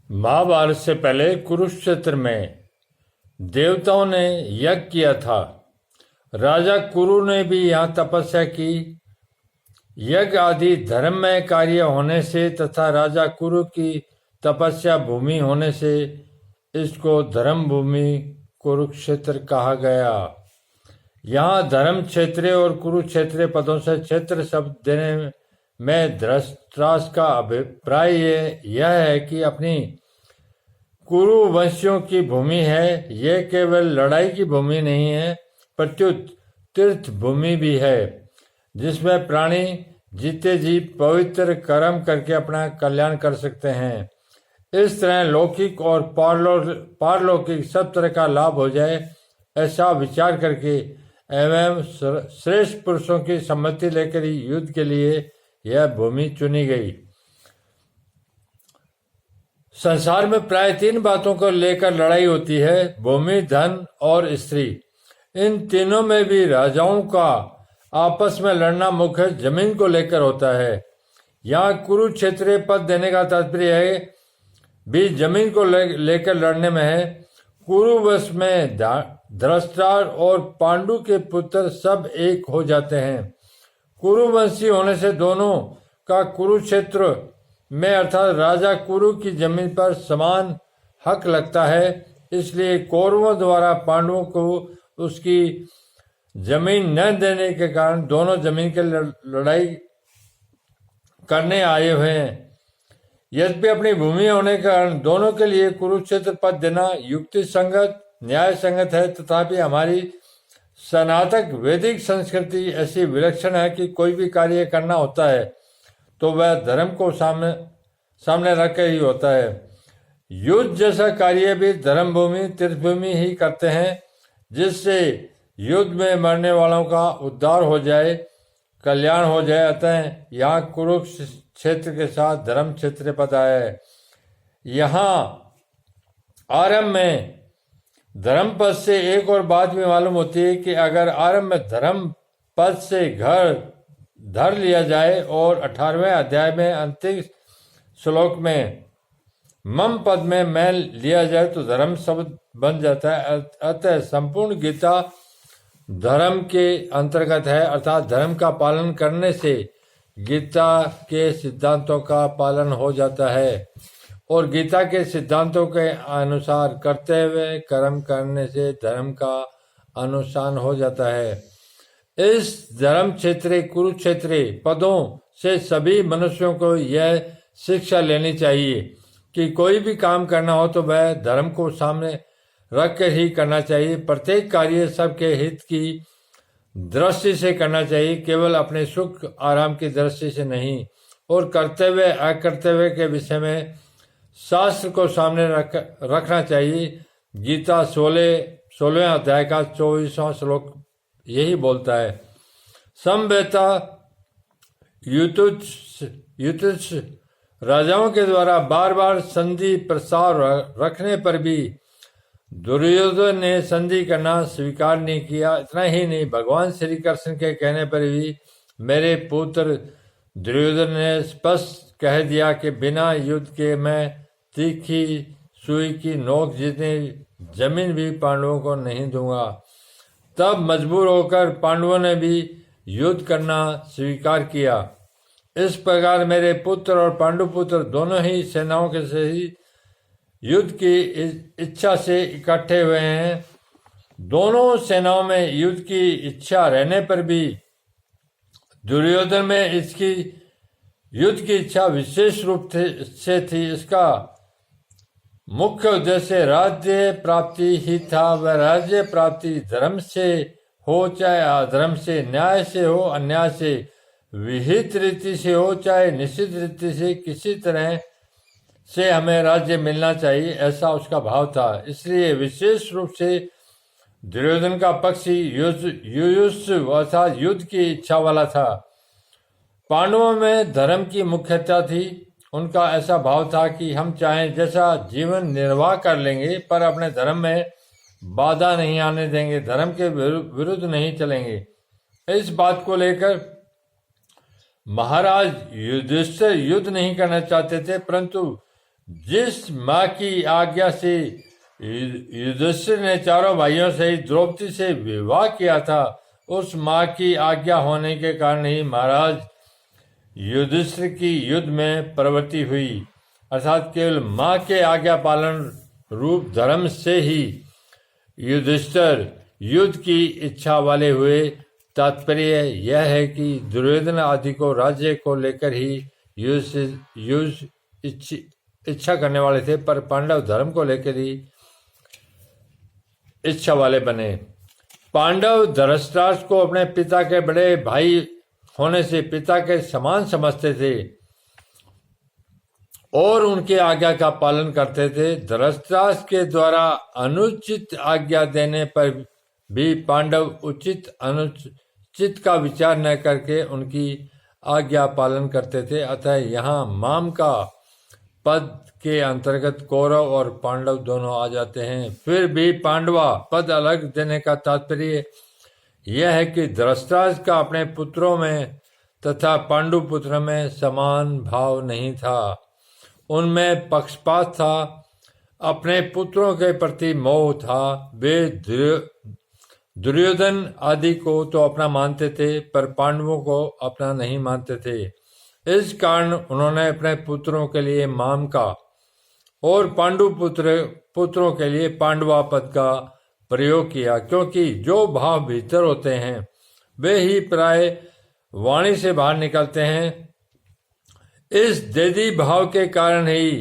महाभारत से पहले कुरुक्षेत्र में देवताओं ने यज्ञ किया था। राजा कुरु ने भी यहाँ तपस्या की। यज्ञ आदि धर्ममय कार्य होने से तथा राजा कुरु की तपस्या भूमि होने से इसको धर्म भूमि कुरुक्षेत्र कहा गया। यहाँ धर्म क्षेत्र और कुरुक्षेत्र पदों से क्षेत्र शब्द देने में धृतराष्ट्र का अभिप्राय यह है कि अपनी कुरु वंशियों की भूमि है। यह केवल लड़ाई की भूमि नहीं है, प्रत्युत तीर्थ भूमि भी है, जिसमें प्राणी जीते जी पवित्र कर्म करके अपना कल्याण कर सकते हैं। इस तरह लौकिक और पारलौकिक सब तरह का लाभ हो जाए, ऐसा विचार करके एवं श्रेष्ठ पुरुषों की सम्मति लेकर ही युद्ध के लिए यह भूमि चुनी गई। संसार में प्राय 3 बातों को लेकर लड़ाई होती है: भूमि, धन और स्त्री। इन तीनों में भी राजाओं का आपस में लड़ना मुख्य जमीन को लेकर होता है। यहाँ कुरुक्षेत्र पद देने का तात्पर्य है भी जमीन को लेकर लड़ने में है। कुरुवंश में धृतराष्ट्र और पांडु के पुत्र सब एक हो जाते हैं। कुरुवंशी होने से दोनों का कुरुक्षेत्र में अर्थात राजा कुरु की जमीन पर समान हक लगता है। इसलिए कौरवों द्वारा पांडवों को उसकी जमीन न देने के कारण दोनों जमीन की लड़ाई करने आए हुए हैं। यद्यपि अपनी भूमि होने के कारण दोनों के लिए कुरुक्षेत्र पद देना युक्ति संगत, न्याय संगत है, तथापि हमारी सनातन वैदिक संस्कृति ऐसी विलक्षण है कि कोई भी कार्य करना होता है तो वह धर्म को सामने रखकर ही होता है। युद्ध जैसा कार्य भी धर्म भूमि तीर्थभूमि ही करते हैं, जिससे युद्ध में मरने वालों का उद्धार हो जाए, कल्याण हो जाए। अतः यहाँ कुरुक्षेत्र के साथ धर्म क्षेत्र पद है। यहाँ आरंभ में धर्म पद से एक और बात भी मालूम होती है कि अगर आरंभ में धर्म पद से घर धर लिया जाए और 18वें अध्याय में अंतिम श्लोक में मम पद में मैल लिया जाए तो धर्म शब्द बन जाता है। अतः संपूर्ण गीता धर्म के अंतर्गत है, अर्थात धर्म का पालन करने से गीता के सिद्धांतों का पालन हो जाता है और गीता के सिद्धांतों के अनुसार करते हुए कर्म करने से धर्म का अनुष्ठान हो जाता है। इस धर्म क्षेत्र कुरुक्षेत्र पदों से सभी मनुष्यों को यह शिक्षा लेनी चाहिए कि कोई भी काम करना हो तो वह धर्म को सामने रख कर ही करना चाहिए। प्रत्येक कार्य सबके हित की दृष्टि से करना चाहिए, केवल अपने सुख आराम की दृष्टि से नहीं। और कर्तव्य अकर्तव्य के विषय में शास्त्र को सामने रखना चाहिए। गीता 16वें अध्याय का 24वां श्लोक यही बोलता है। समवेता युतुच्छ राजाओं के द्वारा बार बार संधि प्रस्ताव रखने पर भी दुर्योधन ने संधि करना स्वीकार नहीं किया। इतना ही नहीं, भगवान श्री कृष्ण के कहने पर भी मेरे पुत्र दुर्योधन ने स्पष्ट कह दिया कि बिना युद्ध के मैं तीखी सुई की नोक जितनी जमीन भी पांडवों को नहीं दूंगा। तब मजबूर होकर पांडवों ने भी युद्ध करना स्वीकार किया। इस प्रकार मेरे पुत्र और पांडुपुत्र दोनों ही सेनाओं के से ही युद्ध की इच्छा से इकट्ठे हुए हैं। दोनों सेनाओं में युद्ध की इच्छा रहने पर भी दुर्योधन में इसकी युद्ध की इच्छा विशेष रूप से थी। इसका मुख्य उद्देश्य राज्य प्राप्ति ही था। वह राज्य प्राप्ति धर्म से हो चाहे अधर्म से, न्याय से हो अन्याय से, विहित रीति से हो चाहे निश्चित रीति से, किसी तरह से हमें राज्य मिलना चाहिए, ऐसा उसका भाव था। इसलिए विशेष रूप से दुर्योधन का पक्ष युयुत्सु अर्थात युद्ध की इच्छा वाला था। पांडवों में धर्म की मुख्यता थी। उनका ऐसा भाव था कि हम चाहें जैसा जीवन निर्वाह कर लेंगे, पर अपने धर्म में बाधा नहीं आने देंगे, धर्म के विरुद्ध नहीं चलेंगे। इस बात को लेकर महाराज युधिष्ठिर युद्ध नहीं करना चाहते थे, परंतु जिस माँ की आज्ञा से युधिष्ठिर ने चारों भाइयों से द्रौपदी से विवाह किया था, उस माँ की आज्ञा होने के कारण ही महाराज युधिष्ठिर की युद्ध में प्रवृत्ति हुई। अर्थात केवल माँ के आज्ञा पालन रूप धर्म से ही युधिष्ठिर युद्ध की इच्छा वाले हुए। तात्पर्य यह है कि दुर्योधन आदि को राज्य को लेकर ही युद्ध इच्छा करने वाले थे, पर पांडव धर्म को लेकर ही इच्छा वाले बने। पांडव धृतराष्ट्र को अपने पिता के बड़े भाई होने से पिता के समान समझते थे और उनके आज्ञा का पालन करते थे। धृतराष्ट्र के द्वारा अनुचित आज्ञा देने पर भी पांडव उचित अनुचित का विचार न करके उनकी आज्ञा पालन करते थे। अतः यहाँ माम का पद के अंतर्गत कौरव और पांडव दोनों आ जाते हैं। फिर भी पांडवा पद अलग देने का तात्पर्य यह है कि धृतराष्ट्र का अपने पुत्रों में तथा पांडु पुत्र में समान भाव नहीं था, उनमें पक्षपात था, अपने पुत्रों के प्रति मोह था। वे दुर्योधन आदि को तो अपना मानते थे, पर पांडवों को अपना नहीं मानते थे। इस कारण उन्होंने अपने पुत्रों के लिए माम का और पांडु पुत्रों के लिए पांडवा पद का प्रयोग किया, क्योंकि जो भाव भीतर होते हैं वे ही प्राय वाणी से बाहर निकलते हैं। इस देदी भाव के कारण ही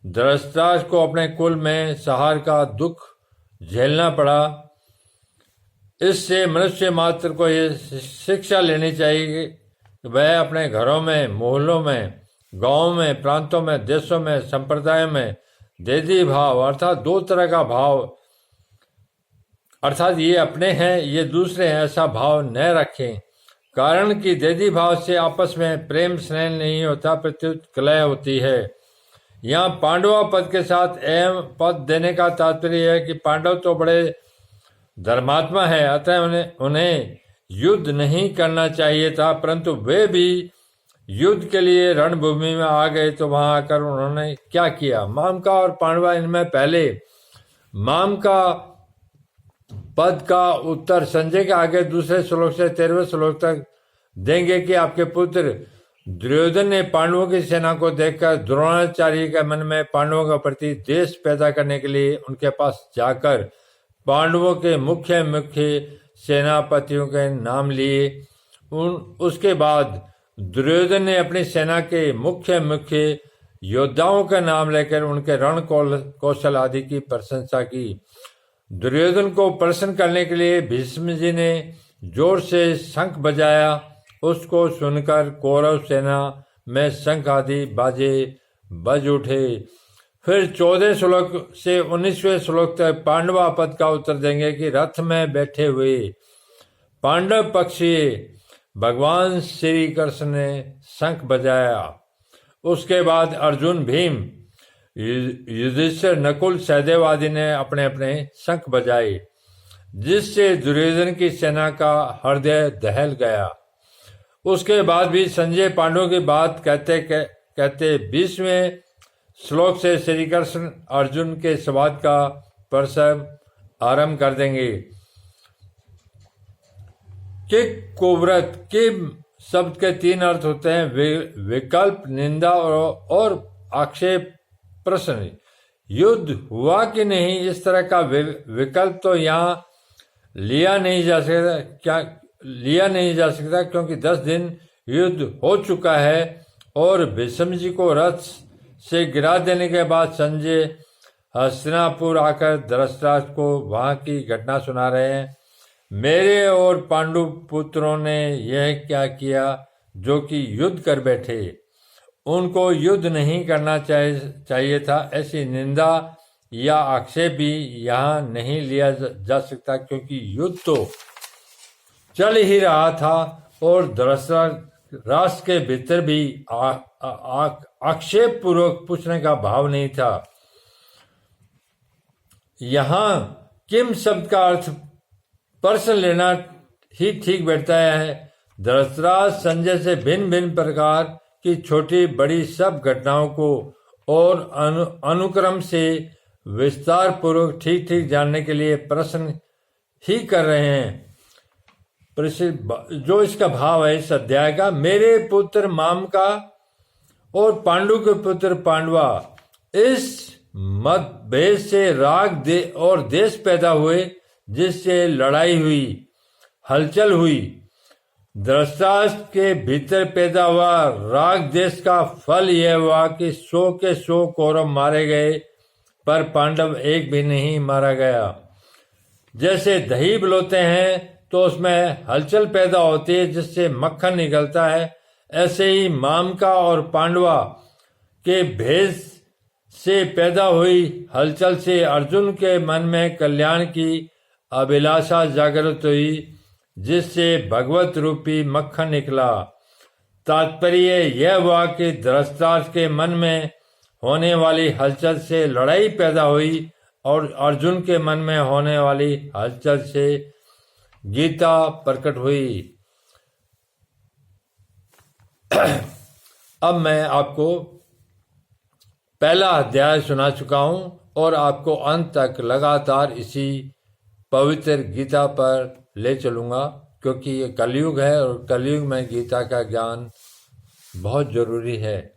धृतराष्ट्र को अपने कुल में संहार का दुख झेलना पड़ा। इससे मनुष्य मात्र को यह शिक्षा लेनी चाहिए कि वह अपने घरों में, मोहल्लों में, गांवों में, प्रांतों में, देशों में, संप्रदायों में देदी भाव अर्थात दो तरह का भाव, अर्थात ये अपने हैं ये दूसरे हैं, ऐसा भाव न रखें। कारण कि देदी भाव से आपस में प्रेम स्नेह नहीं होता, प्रत्युत कलह होती है। यहाँ पांडवा पद के साथ एवं पद देने का तात्पर्य है कि पांडव तो बड़े धर्मात्मा है, अतः उन्हें युद्ध नहीं करना चाहिए था, परंतु वे भी युद्ध के लिए रणभूमि में आ गए। तो वहां आकर उन्होंने क्या किया? माम का और पांडवा, इनमें पहले माम का पद का उत्तर संजय के आगे दूसरे श्लोक से 13वें श्लोक तक देंगे कि आपके पुत्र दुर्योधन ने पांडवों की सेना को देखकर द्रोणाचार्य के मन में पांडवों के प्रति द्वेष पैदा करने के लिए उनके पास जाकर पांडवों के मुख्य सेनापतियों के नाम लिए। उसके बाद दुर्योधन ने अपनी सेना के मुख्य योद्धाओं का नाम लेकर उनके रण कौशल आदि की प्रशंसा की। दुर्योधन को प्रसन्न करने के लिए भीष्म जी ने जोर से शंख बजाया। उसको सुनकर कौरव सेना में शंख आदि बाजे बज उठे। फिर 14 श्लोक से 19वें श्लोक तक पांडवा पद का उत्तर देंगे कि रथ में बैठे हुए पांडव पक्षी भगवान श्री कृष्ण ने शंख बजाया। उसके बाद अर्जुन, भीम, युधिष्ठिर, नकुल, सहदेव आदि ने अपने अपने शंख बजाए, जिससे दुर्योधन की सेना का हृदय दहल गया। उसके बाद भी संजय पांडवों की बात कहते 20वें श्लोक से श्री कृष्ण अर्जुन के संवाद का प्रसव आरंभ कर देंगे। किक कुव्रत, किम शब्द के 3 अर्थ होते हैं, विकल्प, निंदा और आक्षेप, प्रश्न। युद्ध हुआ कि नहीं, इस तरह का विकल्प तो यहाँ लिया नहीं जा सकता क्योंकि 10 दिन युद्ध हो चुका है और भीष्म जी को रथ से गिरा देने के बाद संजय हस्तिनापुर आकर धृतराष्ट्र को वहां की घटना सुना रहे हैं। मेरे और पांडु पुत्रों ने यह क्या किया जो कि युद्ध कर बैठे, उनको युद्ध नहीं करना चाहिए था। ऐसी निंदा या आक्षेप भी यहाँ नहीं लिया जा सकता क्योंकि युद्ध तो चल ही रहा था और धृतराष्ट्र के भीतर भी आक्षेप पूर्वक पूछने का भाव नहीं था। यहाँ किम शब्द का अर्थ प्रश्न लेना ही ठीक बैठता है। धृतराष्ट्र संजय से भिन्न भिन्न प्रकार की छोटी बड़ी सब घटनाओं को और अनुक्रम से विस्तार पूर्वक ठीक ठीक जानने के लिए प्रश्न ही कर रहे हैं। जो इसका भाव है इस अध्याय का, मेरे पुत्र मामका और पांडु के पुत्र पांडवा, इस मतभेद से राग और देश पैदा हुए, जिससे लड़ाई हुई, हलचल हुई। धृतराष्ट्र के भीतर पैदा हुआ राग देश का फल यह हुआ कि 100 के 100 कौरव मारे गए, पर पांडव एक भी नहीं मारा गया। जैसे दही बिलोते हैं तो उसमें हलचल पैदा होती है जिससे मक्खन निकलता है, ऐसे ही मामका और पांडवा के भेद से पैदा हुई हलचल से अर्जुन के मन में कल्याण की अभिलाषा जागृत हुई, जिससे भगवत रूपी मक्खन निकला। तात्पर्य यह हुआ कि धृतराष्ट्र के मन में होने वाली हलचल से लड़ाई पैदा हुई और अर्जुन के मन में होने वाली हलचल से गीता प्रकट हुई। अब मैं आपको पहला अध्याय सुना चुका हूं और आपको अंत तक लगातार इसी पवित्र गीता पर ले चलूंगा, क्योंकि ये कलयुग है और कलयुग में गीता का ज्ञान बहुत जरूरी है।